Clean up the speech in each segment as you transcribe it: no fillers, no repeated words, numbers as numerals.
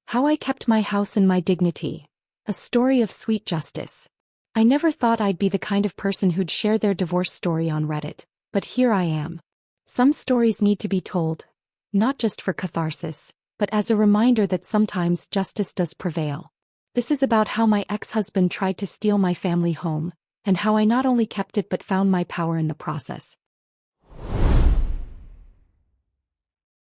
How I Kept My House and My Dignity. A Story of Sweet Justice. I never thought I'd be the kind of person who'd share their divorce story on Reddit, but here I am. Some stories need to be told, not just for catharsis, but as a reminder that sometimes justice does prevail. This is about how my ex-husband tried to steal my family home, and how I not only kept it but found my power in the process.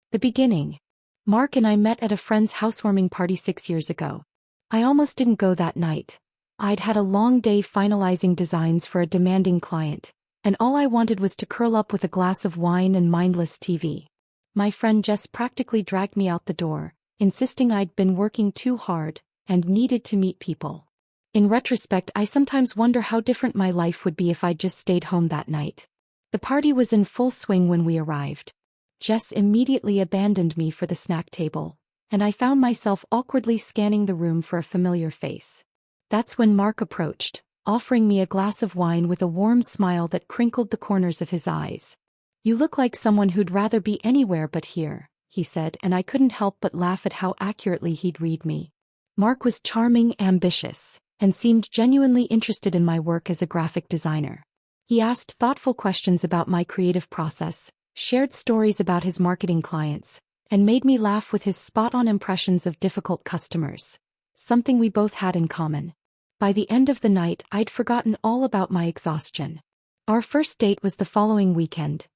The beginning. Mark and I met at a friend's housewarming party 6 years ago. I almost didn't go that night. I'd had a long day finalizing designs for a demanding client, and all I wanted was to curl up with a glass of wine and mindless TV. My friend Jess practically dragged me out the door, insisting I'd been working too hard and needed to meet people. In retrospect, I sometimes wonder how different my life would be if I'd just stayed home that night. The party was in full swing when we arrived. Jess immediately abandoned me for the snack table, and I found myself awkwardly scanning the room for a familiar face. That's when Mark approached, offering me a glass of wine with a warm smile that crinkled the corners of his eyes. "You look like someone who'd rather be anywhere but here," he said, and I couldn't help but laugh at how accurately he'd read me. Mark was charming, ambitious, and seemed genuinely interested in my work as a graphic designer. He asked thoughtful questions about my creative process, shared stories about his marketing clients, and made me laugh with his spot-on impressions of difficult customers, something we both had in common. By the end of the night, I'd forgotten all about my exhaustion. Our first date was the following weekend.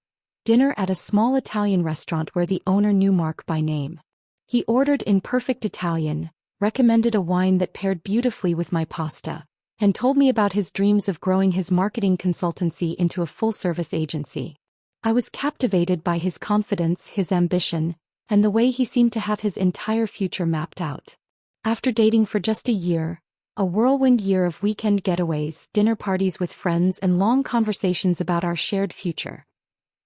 Dinner at a small Italian restaurant where the owner knew Mark by name. He ordered in perfect Italian, recommended a wine that paired beautifully with my pasta, and told me about his dreams of growing his marketing consultancy into a full-service agency. I was captivated by his confidence, his ambition, and the way he seemed to have his entire future mapped out. After dating for just a year, a whirlwind year of weekend getaways, dinner parties with friends, and long conversations about our shared future,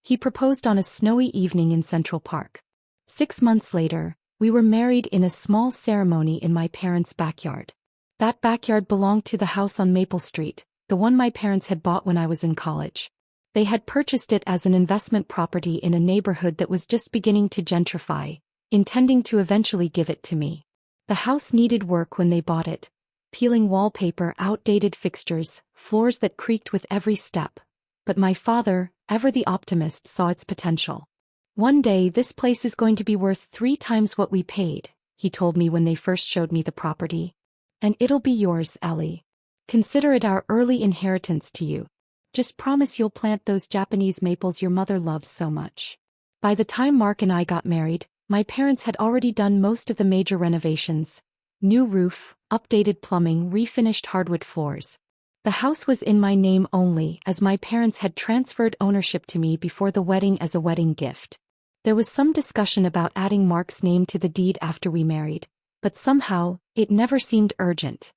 he proposed on a snowy evening in Central Park. 6 months later, we were married in a small ceremony in my parents' backyard. That backyard belonged to the house on Maple Street, the one my parents had bought when I was in college. They had purchased it as an investment property in a neighborhood that was just beginning to gentrify, intending to eventually give it to me. The house needed work when they bought it. Peeling wallpaper, outdated fixtures, floors that creaked with every step. But my father, ever the optimist, saw its potential. "One day this place is going to be worth 3 times what we paid," he told me when they first showed me the property. "And it'll be yours, Ellie. Consider it our early inheritance to you. Just promise you'll plant those Japanese maples your mother loves so much." By the time Mark and I got married, my parents had already done most of the major renovations. New roof, updated plumbing, refinished hardwood floors. The house was in my name only, as my parents had transferred ownership to me before the wedding as a wedding gift. There was some discussion about adding Mark's name to the deed after we married, but somehow, it never seemed urgent.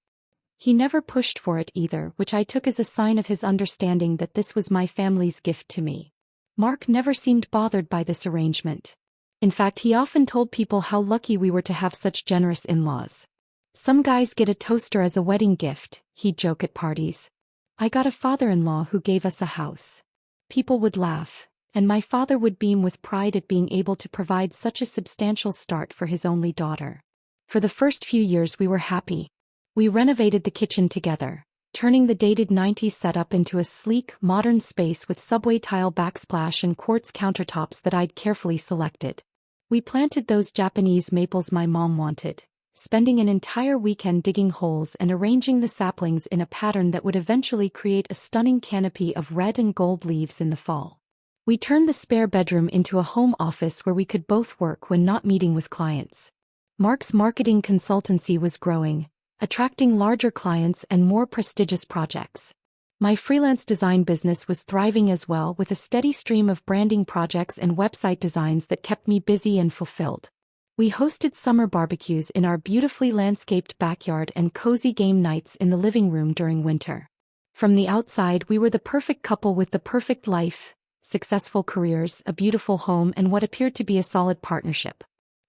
He never pushed for it either, which I took as a sign of his understanding that this was my family's gift to me. Mark never seemed bothered by this arrangement. In fact, he often told people how lucky we were to have such generous in-laws. "Some guys get a toaster as a wedding gift," he'd joke at parties. "I got a father-in-law who gave us a house." People would laugh, and my father would beam with pride at being able to provide such a substantial start for his only daughter. For the first few years we were happy. We renovated the kitchen together, turning the dated 90s setup into a sleek, modern space with subway tile backsplash and quartz countertops that I'd carefully selected. We planted those Japanese maples my mom wanted, spending an entire weekend digging holes and arranging the saplings in a pattern that would eventually create a stunning canopy of red and gold leaves in the fall. We turned the spare bedroom into a home office where we could both work when not meeting with clients. Mark's marketing consultancy was growing, attracting larger clients and more prestigious projects. My freelance design business was thriving as well, with a steady stream of branding projects and website designs that kept me busy and fulfilled. We hosted summer barbecues in our beautifully landscaped backyard and cozy game nights in the living room during winter. From the outside, we were the perfect couple with the perfect life, successful careers, a beautiful home, and what appeared to be a solid partnership.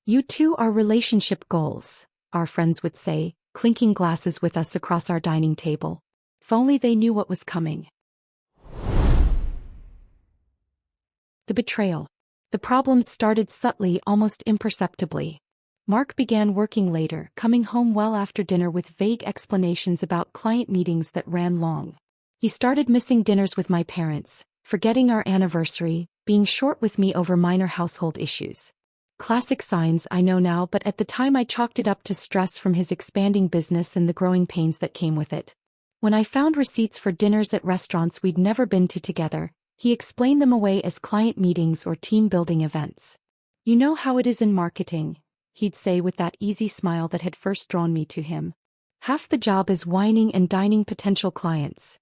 "You two are relationship goals," our friends would say, clinking glasses with us across our dining table. If only they knew what was coming. The betrayal. The problems started subtly, almost imperceptibly. Mark began working later, coming home well after dinner with vague explanations about client meetings that ran long. He started missing dinners with my parents, forgetting our anniversary, being short with me over minor household issues. Classic signs, I know now, but at the time I chalked it up to stress from his expanding business and the growing pains that came with it. When I found receipts for dinners at restaurants we'd never been to together, he explained them away as client meetings or team-building events. "You know how it is in marketing," he'd say with that easy smile that had first drawn me to him. "Half the job is whining and dining potential clients."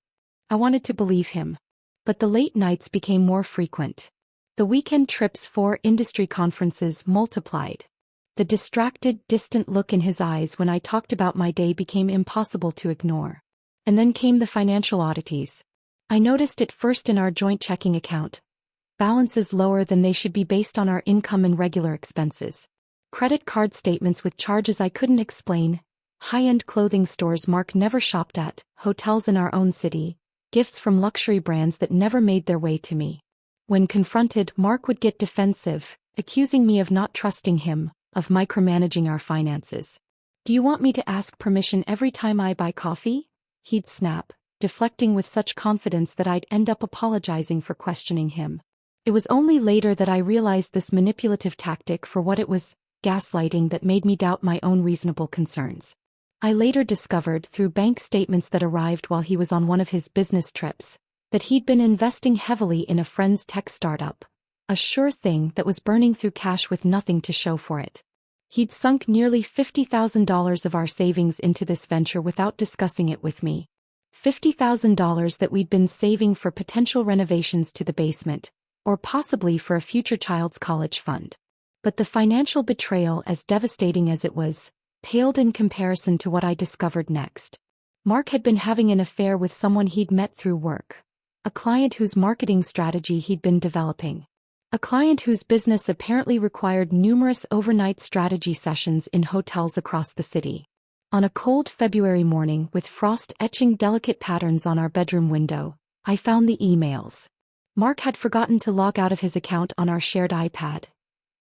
I wanted to believe him. But the late nights became more frequent. The weekend trips for industry conferences multiplied. The distracted, distant look in his eyes when I talked about my day became impossible to ignore. And then came the financial oddities. I noticed it first in our joint checking account. Balances lower than they should be based on our income and regular expenses. Credit card statements with charges I couldn't explain. High-end clothing stores Mark never shopped at, hotels in our own city, gifts from luxury brands that never made their way to me. When confronted, Mark would get defensive, accusing me of not trusting him, of micromanaging our finances. "Do you want me to ask permission every time I buy coffee?" He'd snap, deflecting with such confidence that I'd end up apologizing for questioning him. It was only later that I realized this manipulative tactic for what it was, gaslighting, that made me doubt my own reasonable concerns. I later discovered, through bank statements that arrived while he was on one of his business trips, that he'd been investing heavily in a friend's tech startup, a sure thing that was burning through cash with nothing to show for it. He'd sunk nearly $50,000 of our savings into this venture without discussing it with me. $50,000 that we'd been saving for potential renovations to the basement, or possibly for a future child's college fund. But the financial betrayal, as devastating as it was, paled in comparison to what I discovered next. Mark had been having an affair with someone he'd met through work. A client whose marketing strategy he'd been developing. A client whose business apparently required numerous overnight strategy sessions in hotels across the city. On a cold February morning, with frost etching delicate patterns on our bedroom window, I found the emails. Mark had forgotten to log out of his account on our shared iPad.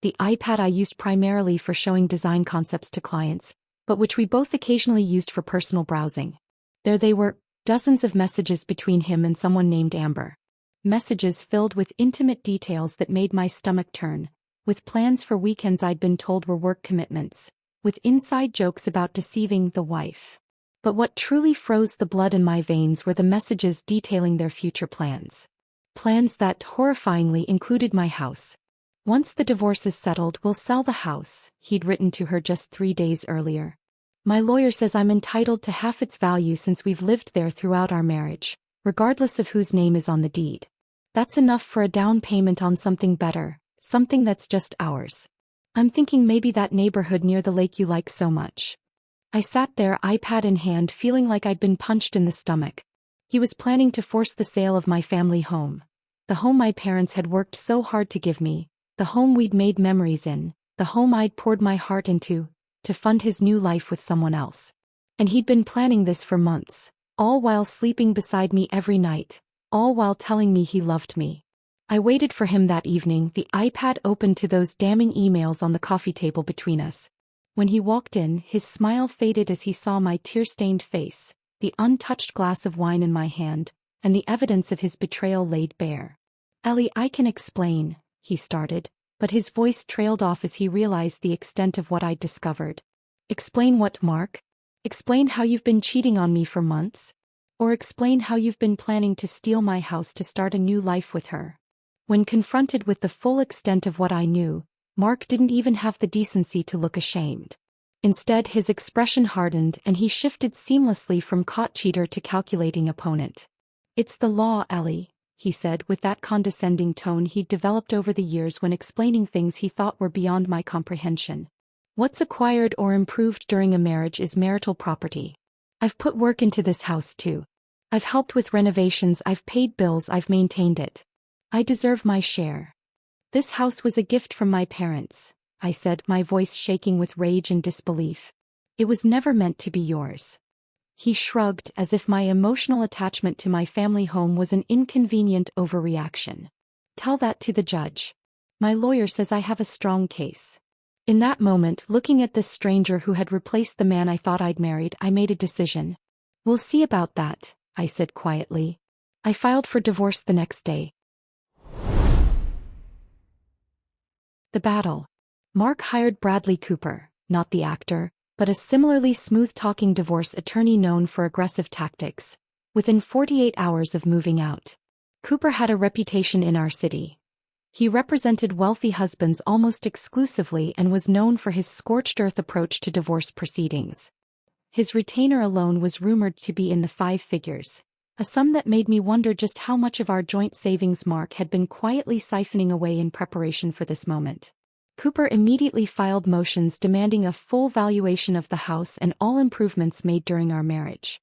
The iPad I used primarily for showing design concepts to clients, but which we both occasionally used for personal browsing. There they were, dozens of messages between him and someone named Amber. Messages filled with intimate details that made my stomach turn, with plans for weekends I'd been told were work commitments, with inside jokes about deceiving the wife. But what truly froze the blood in my veins were the messages detailing their future plans. Plans that, horrifyingly, included my house. "Once the divorce is settled, we'll sell the house," he'd written to her just 3 days earlier. "My lawyer says I'm entitled to half its value since we've lived there throughout our marriage, regardless of whose name is on the deed. That's enough for a down payment on something better, something that's just ours. I'm thinking maybe that neighborhood near the lake you like so much." I sat there, iPad in hand, feeling like I'd been punched in the stomach. He was planning to force the sale of my family home. The home my parents had worked so hard to give me, the home we'd made memories in, the home I'd poured my heart into, to fund his new life with someone else. And he'd been planning this for months, all while sleeping beside me every night, all while telling me he loved me. I waited for him that evening, the iPad open to those damning emails on the coffee table between us. When he walked in, his smile faded as he saw my tear-stained face, the untouched glass of wine in my hand, and the evidence of his betrayal laid bare. "Ellie, I can explain," he started, but his voice trailed off as he realized the extent of what I'd discovered. "Explain what, Mark? Explain how you've been cheating on me for months? Or explain how you've been planning to steal my house to start a new life with her?" When confronted with the full extent of what I knew, Mark didn't even have the decency to look ashamed. Instead, his expression hardened and he shifted seamlessly from caught cheater to calculating opponent. "It's the law, Ellie," he said with that condescending tone he'd developed over the years when explaining things he thought were beyond my comprehension. "What's acquired or improved during a marriage is marital property. I've put work into this house too. I've helped with renovations, I've paid bills, I've maintained it. I deserve my share. This house was a gift from my parents," I said, my voice shaking with rage and disbelief. "It was never meant to be yours." He shrugged, as if my emotional attachment to my family home was an inconvenient overreaction. "Tell that to the judge. My lawyer says I have a strong case." In that moment, looking at this stranger who had replaced the man I thought I'd married, I made a decision. "We'll see about that," I said quietly. I filed for divorce the next day. The battle. Mark hired Bradley Cooper, not the actor, but a similarly smooth-talking divorce attorney known for aggressive tactics, within 48 hours of moving out. Cooper had a reputation in our city. He represented wealthy husbands almost exclusively and was known for his scorched-earth approach to divorce proceedings. His retainer alone was rumored to be in the 5 figures, a sum that made me wonder just how much of our joint savings Mark had been quietly siphoning away in preparation for this moment. Cooper immediately filed motions demanding a full valuation of the house and all improvements made during our marriage.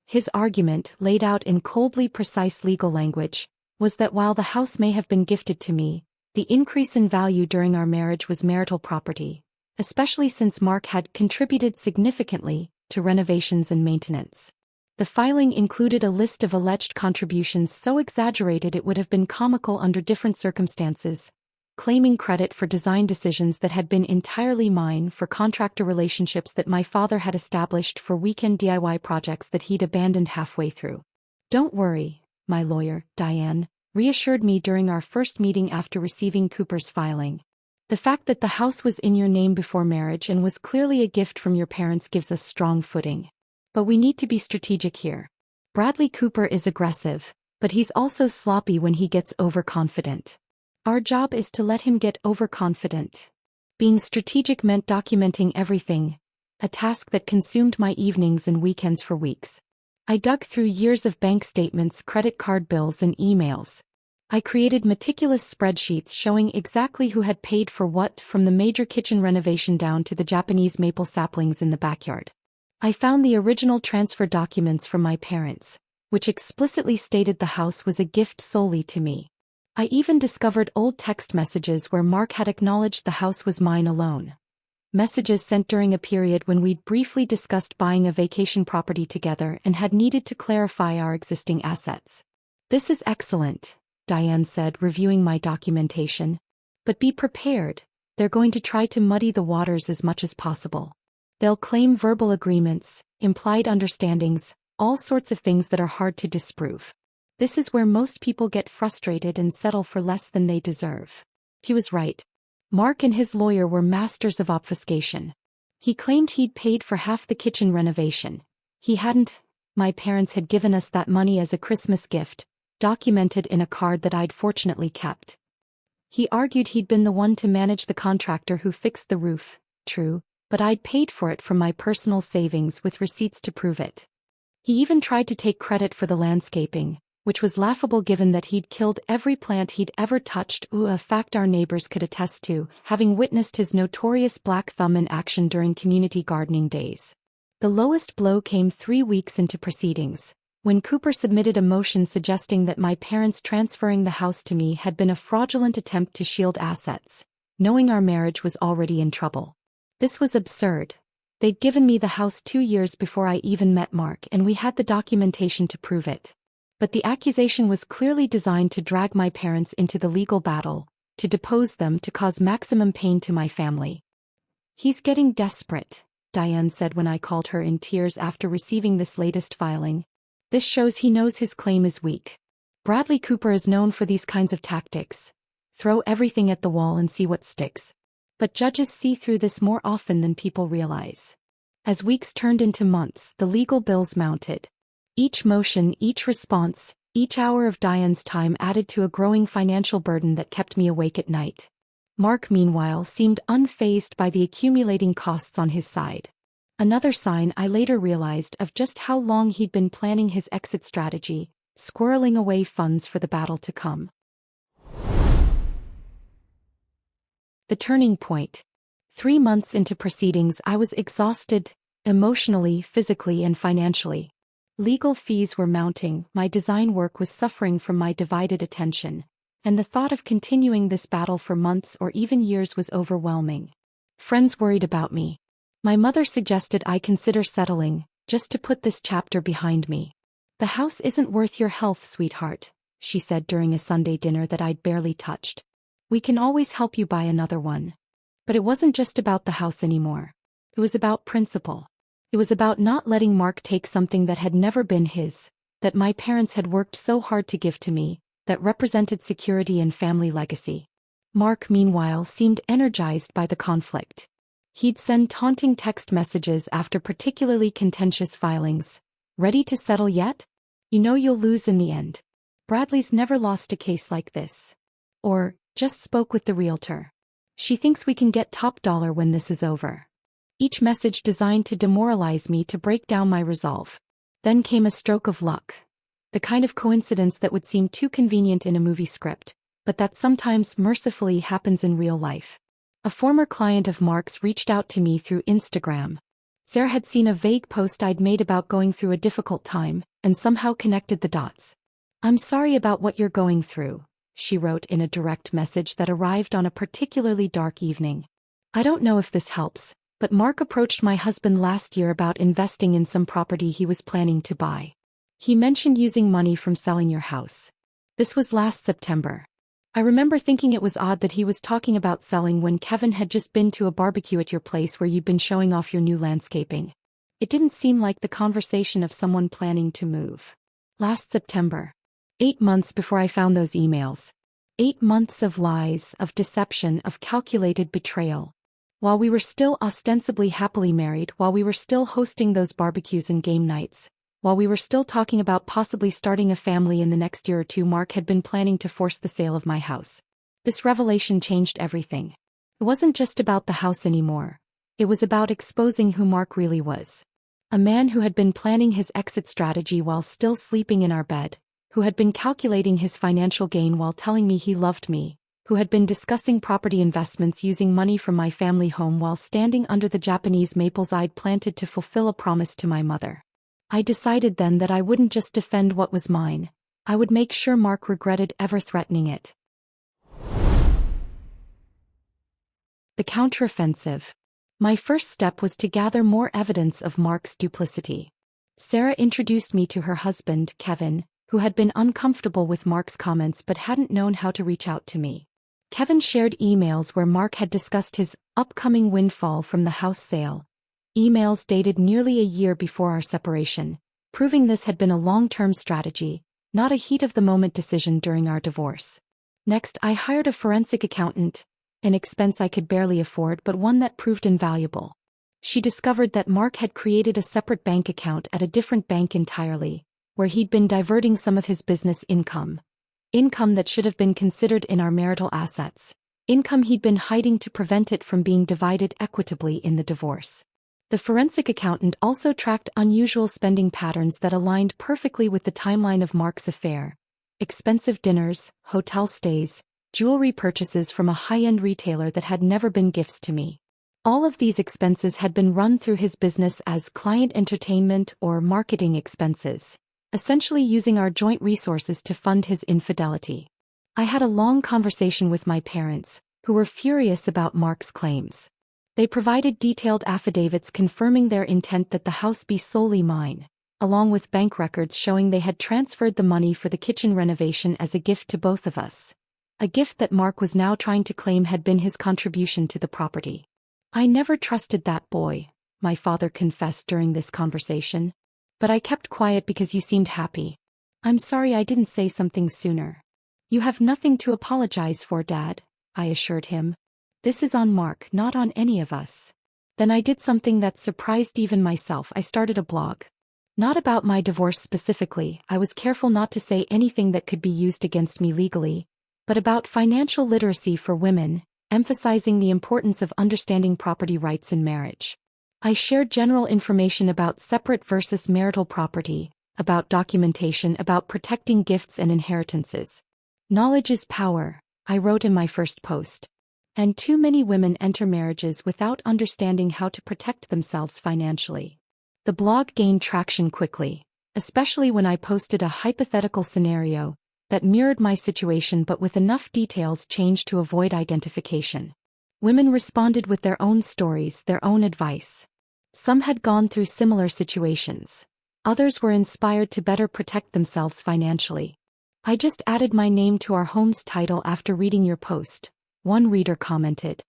His argument, laid out in coldly precise legal language, was that while the house may have been gifted to me, the increase in value during our marriage was marital property, especially since Mark had contributed significantly to renovations and maintenance. The filing included a list of alleged contributions so exaggerated it would have been comical under different circumstances, claiming credit for design decisions that had been entirely mine, for contractor relationships that my father had established, for weekend DIY projects that he'd abandoned halfway through. "Don't worry," my lawyer, Diane, reassured me during our first meeting after receiving Cooper's filing. "The fact that the house was in your name before marriage and was clearly a gift from your parents gives us strong footing. But we need to be strategic here. Bradley Cooper is aggressive, but he's also sloppy when he gets overconfident. Our job is to let him get overconfident." Being strategic meant documenting everything, a task that consumed my evenings and weekends for weeks. I dug through years of bank statements, credit card bills, and emails. I created meticulous spreadsheets showing exactly who had paid for what, from the major kitchen renovation down to the Japanese maple saplings in the backyard. I found the original transfer documents from my parents, which explicitly stated the house was a gift solely to me. I even discovered old text messages where Mark had acknowledged the house was mine alone. Messages sent during a period when we'd briefly discussed buying a vacation property together and had needed to clarify our existing assets. "This is excellent," Diane said, reviewing my documentation. "But be prepared, they're going to try to muddy the waters as much as possible. They'll claim verbal agreements, implied understandings, all sorts of things that are hard to disprove. This is where most people get frustrated and settle for less than they deserve." He was right. Mark and his lawyer were masters of obfuscation. He claimed he'd paid for half the kitchen renovation. He hadn't. My parents had given us that money as a Christmas gift, documented in a card that I'd fortunately kept. He argued he'd been the one to manage the contractor who fixed the roof, true, but I'd paid for it from my personal savings with receipts to prove it. He even tried to take credit for the landscaping, which was laughable given that he'd killed every plant he'd ever touched, a fact our neighbors could attest to, having witnessed his notorious black thumb in action during community gardening days. The lowest blow came 3 weeks into proceedings, when Cooper submitted a motion suggesting that my parents transferring the house to me had been a fraudulent attempt to shield assets, knowing our marriage was already in trouble. This was absurd. They'd given me the house 2 years before I even met Mark, and we had the documentation to prove it. But the accusation was clearly designed to drag my parents into the legal battle, to depose them, to cause maximum pain to my family. "He's getting desperate," Diane said when I called her in tears after receiving this latest filing. "This shows he knows his claim is weak. Bradley Cooper is known for these kinds of tactics. Throw everything at the wall and see what sticks." But judges see through this more often than people realize. As weeks turned into months, the legal bills mounted. Each motion, each response, each hour of Diane's time added to a growing financial burden that kept me awake at night. Mark, meanwhile, seemed unfazed by the accumulating costs on his side. Another sign I later realized of just how long he'd been planning his exit strategy, squirreling away funds for the battle to come. The turning point. 3 months into proceedings, I was exhausted, emotionally, physically, and financially. Legal fees were mounting, my design work was suffering from my divided attention, and the thought of continuing this battle for months or even years was overwhelming. Friends worried about me. My mother suggested I consider settling, just to put this chapter behind me. "The house isn't worth your health, sweetheart," she said during a Sunday dinner that I'd barely touched. "We can always help you buy another one." But it wasn't just about the house anymore. It was about principle. It was about not letting Mark take something that had never been his, that my parents had worked so hard to give to me, that represented security and family legacy. Mark, meanwhile, seemed energized by the conflict. He'd send taunting text messages after particularly contentious filings. Ready to settle yet? You know you'll lose in the end. Bradley's never lost a case like this. Or, just spoke with the realtor. She thinks we can get top dollar when this is over. Each message designed to demoralize me, to break down my resolve. Then came a stroke of luck. The kind of coincidence that would seem too convenient in a movie script, but that sometimes mercifully happens in real life. A former client of Mark's reached out to me through Instagram. Sarah had seen a vague post I'd made about going through a difficult time, and somehow connected the dots. "I'm sorry about what you're going through," she wrote in a direct message that arrived on a particularly dark evening. "I don't know if this helps, but Mark approached my husband last year about investing in some property he was planning to buy. He mentioned using money from selling your house. This was last September. I remember thinking it was odd that he was talking about selling when Kevin had just been to a barbecue at your place where you'd been showing off your new landscaping. It didn't seem like the conversation of someone planning to move." Last September. 8 months before I found those emails. 8 months of lies, of deception, of calculated betrayal. While we were still ostensibly happily married, while we were still hosting those barbecues and game nights, while we were still talking about possibly starting a family in the next year or two, Mark had been planning to force the sale of my house. This revelation changed everything. It wasn't just about the house anymore. It was about exposing who Mark really was. A man who had been planning his exit strategy while still sleeping in our bed, who had been calculating his financial gain while telling me he loved me, who had been discussing property investments using money from my family home while standing under the Japanese maples I'd planted to fulfill a promise to my mother. I decided then that I wouldn't just defend what was mine, I would make sure Mark regretted ever threatening it. The counteroffensive. My first step was to gather more evidence of Mark's duplicity. Sarah introduced me to her husband, Kevin, who had been uncomfortable with Mark's comments but hadn't known how to reach out to me. Kevin shared emails where Mark had discussed his upcoming windfall from the house sale. Emails dated nearly a year before our separation, proving this had been a long-term strategy, not a heat-of-the-moment decision during our divorce. Next, I hired a forensic accountant, an expense I could barely afford but one that proved invaluable. She discovered that Mark had created a separate bank account at a different bank entirely, where he'd been diverting some of his business income. Income that should have been considered in our marital assets. Income he'd been hiding to prevent it from being divided equitably in the divorce. The forensic accountant also tracked unusual spending patterns that aligned perfectly with the timeline of Mark's affair. Expensive dinners, hotel stays, jewelry purchases from a high-end retailer that had never been gifts to me. All of these expenses had been run through his business as client entertainment or marketing expenses, essentially using our joint resources to fund his infidelity. I had a long conversation with my parents, who were furious about Mark's claims. They provided detailed affidavits confirming their intent that the house be solely mine, along with bank records showing they had transferred the money for the kitchen renovation as a gift to both of us. A gift that Mark was now trying to claim had been his contribution to the property. "I never trusted that boy," my father confessed during this conversation. "But I kept quiet because you seemed happy. I'm sorry I didn't say something sooner." "You have nothing to apologize for, Dad," I assured him. "This is on Mark, not on any of us." Then I did something that surprised even myself. I started a blog. Not about my divorce specifically, I was careful not to say anything that could be used against me legally, but about financial literacy for women, emphasizing the importance of understanding property rights in marriage. I shared general information about separate versus marital property, about documentation, about protecting gifts and inheritances. "Knowledge is power," I wrote in my first post. And too many women enter marriages without understanding how to protect themselves financially. The blog gained traction quickly, especially when I posted a hypothetical scenario that mirrored my situation but with enough details changed to avoid identification. Women responded with their own stories, their own advice. Some had gone through similar situations. Others were inspired to better protect themselves financially. "I just added my name to our home's title after reading your post," one reader commented.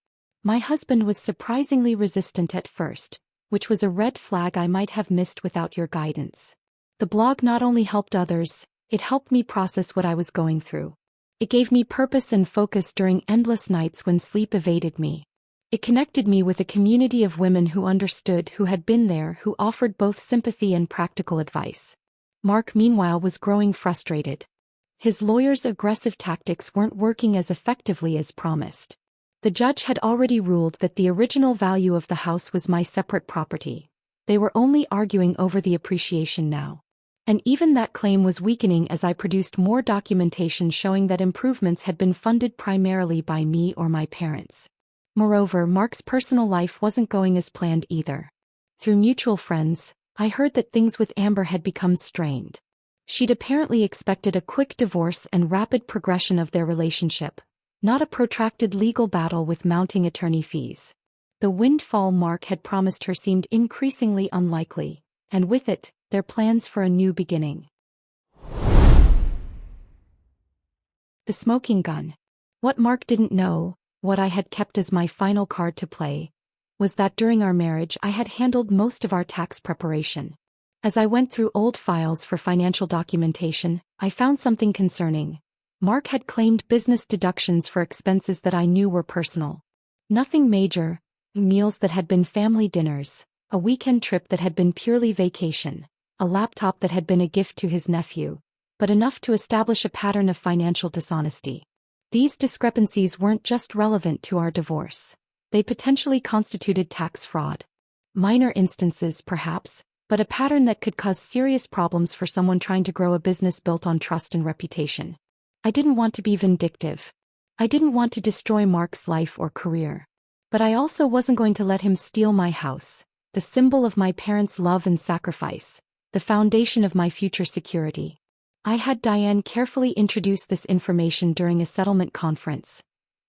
My husband was surprisingly resistant at first, which was a red flag I might have missed without your guidance. The blog not only helped others, it helped me process what I was going through. It gave me purpose and focus during endless nights when sleep evaded me. It connected me with a community of women who understood, who had been there, who offered both sympathy and practical advice. Mark, meanwhile, was growing frustrated. His lawyer's aggressive tactics weren't working as effectively as promised. The judge had already ruled that the original value of the house was my separate property. They were only arguing over the appreciation now. And even that claim was weakening as I produced more documentation showing that improvements had been funded primarily by me or my parents. Moreover, Mark's personal life wasn't going as planned either. Through mutual friends, I heard that things with Amber had become strained. She'd apparently expected a quick divorce and rapid progression of their relationship, not a protracted legal battle with mounting attorney fees. The windfall Mark had promised her seemed increasingly unlikely, and with it, their plans for a new beginning. The smoking gun. What Mark didn't know, what I had kept as my final card to play, was that during our marriage I had handled most of our tax preparation. As I went through old files for financial documentation, I found something concerning. Mark had claimed business deductions for expenses that I knew were personal. Nothing major, meals that had been family dinners, a weekend trip that had been purely vacation, a laptop that had been a gift to his nephew, but enough to establish a pattern of financial dishonesty. These discrepancies weren't just relevant to our divorce. They potentially constituted tax fraud. Minor instances, perhaps, but a pattern that could cause serious problems for someone trying to grow a business built on trust and reputation. I didn't want to be vindictive. I didn't want to destroy Mark's life or career. But I also wasn't going to let him steal my house, the symbol of my parents' love and sacrifice, the foundation of my future security. I had Diane carefully introduce this information during a settlement conference,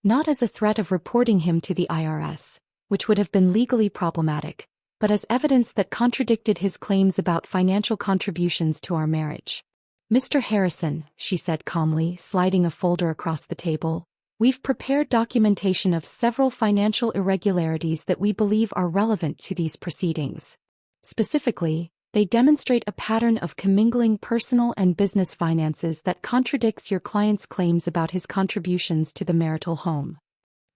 not as a threat of reporting him to the IRS, which would have been legally problematic, but as evidence that contradicted his claims about financial contributions to our marriage. Mr. Harrison, she said calmly, sliding a folder across the table, we've prepared documentation of several financial irregularities that we believe are relevant to these proceedings. Specifically, they demonstrate a pattern of commingling personal and business finances that contradicts your client's claims about his contributions to the marital home.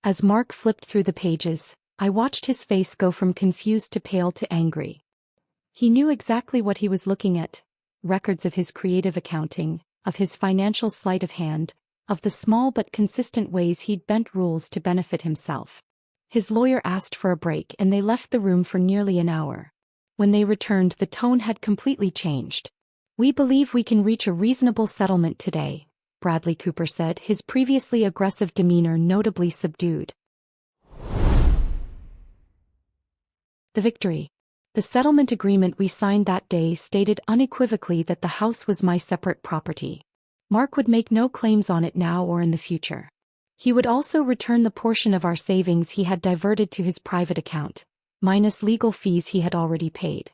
As Mark flipped through the pages, I watched his face go from confused to pale to angry. He knew exactly what he was looking at. Records of his creative accounting, of his financial sleight of hand, of the small but consistent ways he'd bent rules to benefit himself. His lawyer asked for a break and they left the room for nearly an hour. When they returned, the tone had completely changed. We believe we can reach a reasonable settlement today, Bradley Cooper said, his previously aggressive demeanor notably subdued. The victory. The settlement agreement we signed that day stated unequivocally that the house was my separate property. Mark would make no claims on it now or in the future. He would also return the portion of our savings he had diverted to his private account, minus legal fees he had already paid.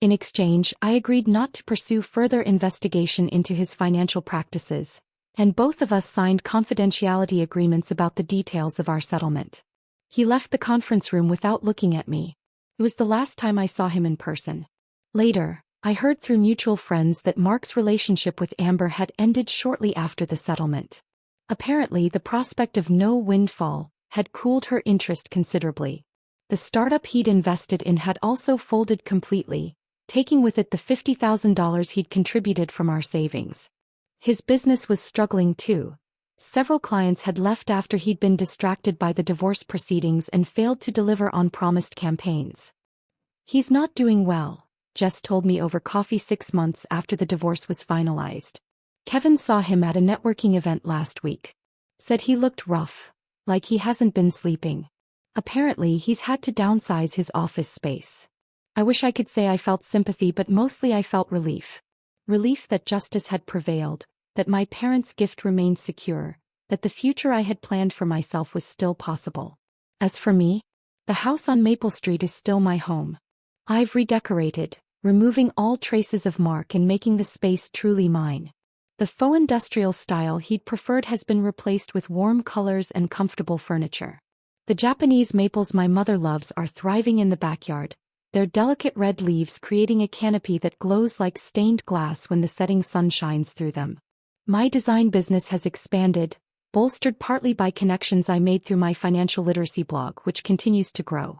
In exchange, I agreed not to pursue further investigation into his financial practices, and both of us signed confidentiality agreements about the details of our settlement. He left the conference room without looking at me. It was the last time I saw him in person. Later, I heard through mutual friends that Mark's relationship with Amber had ended shortly after the settlement. Apparently, the prospect of no windfall had cooled her interest considerably. The startup he'd invested in had also folded completely, taking with it the $50,000 he'd contributed from our savings. His business was struggling too. Several clients had left after he'd been distracted by the divorce proceedings and failed to deliver on promised campaigns. He's not doing well, Jess told me over coffee 6 months after the divorce was finalized. Kevin saw him at a networking event last week. Said he looked rough, like he hasn't been sleeping. Apparently he's had to downsize his office space. I wish I could say I felt sympathy, but mostly I felt relief. Relief that justice had prevailed, that my parents' gift remained secure, that the future I had planned for myself was still possible. As for me, the house on Maple Street is still my home. I've redecorated, removing all traces of Mark and making the space truly mine. The faux industrial style he'd preferred has been replaced with warm colors and comfortable furniture. The Japanese maples my mother loves are thriving in the backyard, their delicate red leaves creating a canopy that glows like stained glass when the setting sun shines through them. My design business has expanded, bolstered partly by connections I made through my financial literacy blog, which continues to grow.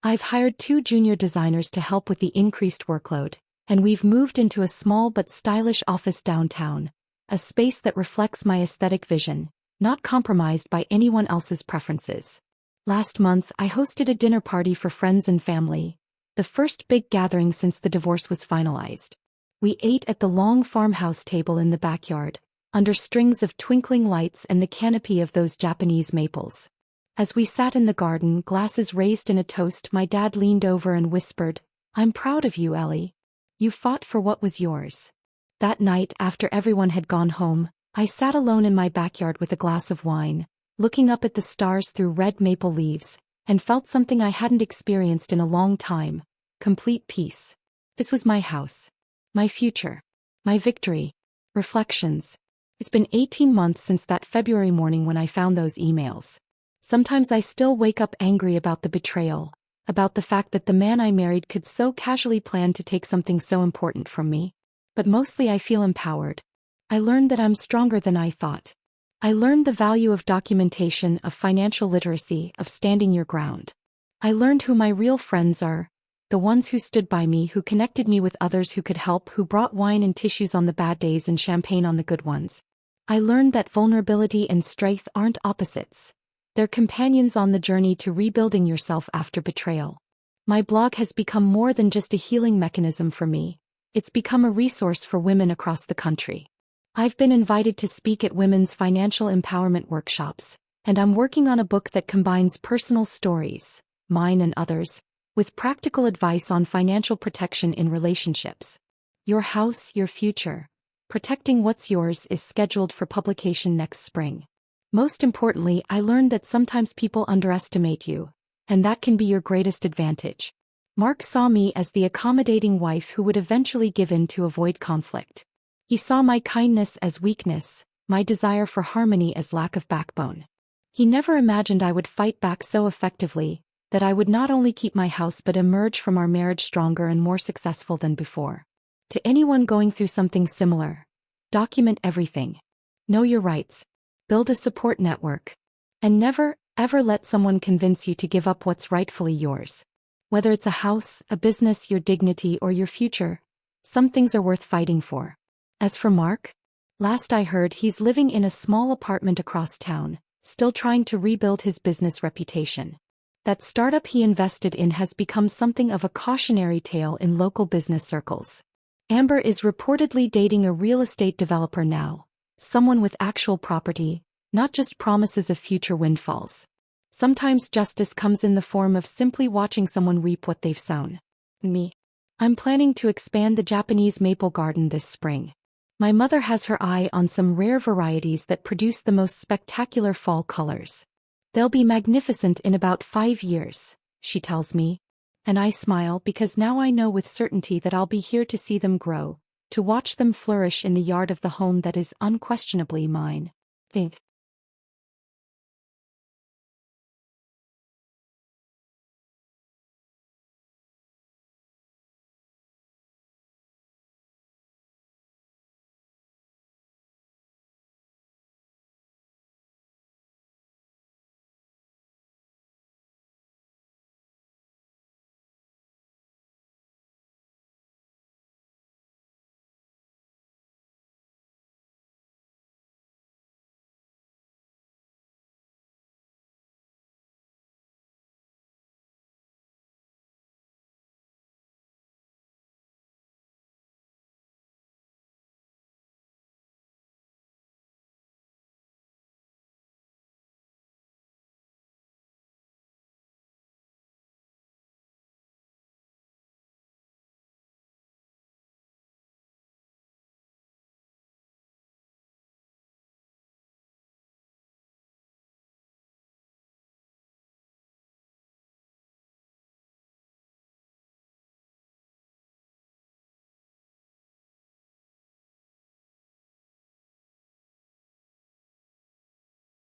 I've hired 2 junior designers to help with the increased workload, and we've moved into a small but stylish office downtown, a space that reflects my aesthetic vision, not compromised by anyone else's preferences. Last month, I hosted a dinner party for friends and family, the first big gathering since the divorce was finalized. We ate at the long farmhouse table in the backyard, under strings of twinkling lights and the canopy of those Japanese maples. As we sat in the garden, glasses raised in a toast, my dad leaned over and whispered, "I'm proud of you, Ellie. You fought for what was yours." That night, after everyone had gone home, I sat alone in my backyard with a glass of wine, looking up at the stars through red maple leaves, and felt something I hadn't experienced in a long time: complete peace. This was my house. My future. My victory. Reflections. It's been 18 months since that February morning when I found those emails. Sometimes I still wake up angry about the betrayal, about the fact that the man I married could so casually plan to take something so important from me. But mostly I feel empowered. I learned that I'm stronger than I thought. I learned the value of documentation, of financial literacy, of standing your ground. I learned who my real friends are, the ones who stood by me, who connected me with others who could help, who brought wine and tissues on the bad days and champagne on the good ones. I learned that vulnerability and strength aren't opposites. They're companions on the journey to rebuilding yourself after betrayal. My blog has become more than just a healing mechanism for me. It's become a resource for women across the country. I've been invited to speak at women's financial empowerment workshops, and I'm working on a book that combines personal stories, mine and others, with practical advice on financial protection in relationships. Your House, Your Future. Protecting What's Yours is scheduled for publication next spring. Most importantly, I learned that sometimes people underestimate you, and that can be your greatest advantage. Mark saw me as the accommodating wife who would eventually give in to avoid conflict. He saw my kindness as weakness, my desire for harmony as lack of backbone. He never imagined I would fight back so effectively, that I would not only keep my house but emerge from our marriage stronger and more successful than before. To anyone going through something similar, document everything. Know your rights. Build a support network. And never, ever let someone convince you to give up what's rightfully yours. Whether it's a house, a business, your dignity, or your future, some things are worth fighting for. As for Mark, last I heard he's living in a small apartment across town, still trying to rebuild his business reputation. That startup he invested in has become something of a cautionary tale in local business circles. Amber is reportedly dating a real estate developer now, someone with actual property, not just promises of future windfalls. Sometimes justice comes in the form of simply watching someone reap what they've sown. Me. I'm planning to expand the Japanese maple garden this spring. My mother has her eye on some rare varieties that produce the most spectacular fall colors. They'll be magnificent in about 5 years, she tells me. And I smile because now I know with certainty that I'll be here to see them grow, to watch them flourish in the yard of the home that is unquestionably mine. Think.